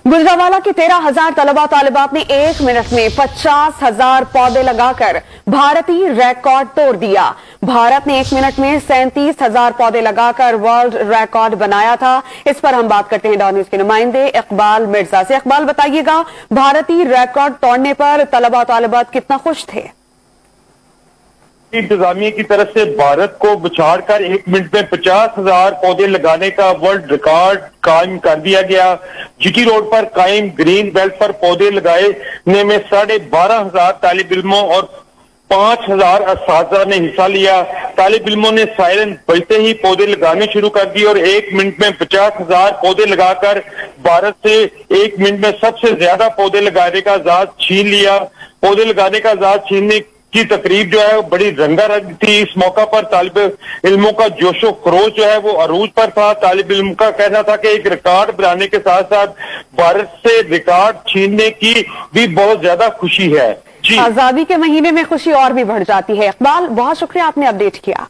गुजरांवाला की 13,000 तलबा तालिबात ने 1 मिनट में 50,000 पौधे लगाकर भारतीय रिकॉर्ड तोड़ दिया। भारत ने 1 मिनट में 37,000 पौधे लगाकर वर्ल्ड रिकॉर्ड बनाया था। इस पर हम बात करते हैं डॉन न्यूज के नुमाइंदे इकबाल मिर्जा से। इकबाल, बताइएगा, भारतीय रिकॉर्ड तोड़ने पर तलबा तालिबात कितना खुश थे? इंतजामिया की तरफ से भारत को बुछाड़कर 1 मिनट में 50,000 पौधे लगाने का वर्ल्ड रिकॉर्ड कायम कर दिया गया। जीटी रोड पर कायम ग्रीन बेल्ट पर पौधे लगाने में 12,500 तालिब इल्मों और 5,000 असातिज़ा ने हिस्सा लिया। तालिब इल्मों ने सायरन बजते ही पौधे लगाने शुरू कर दिए और 1 मिनट में 50,000 पौधे लगाकर भारत से 1 मिनट में सबसे ज्यादा पौधे लगाने का आजाद छीन लिया। पौधे लगाने का आजाद छीनने की तकरीब जो है बड़ी रंगारंग थी। इस मौका पर तालिब इल्मों का जोशो खरोश जो है वो अरूज पर था। तालिब इल्म का कहना था कि एक रिकॉर्ड बनाने के साथ साथ भारत से रिकॉर्ड छीनने की भी बहुत ज्यादा खुशी है। जी, आजादी के महीने में खुशी और भी बढ़ जाती है। इकबाल, बहुत शुक्रिया, आपने अपडेट किया।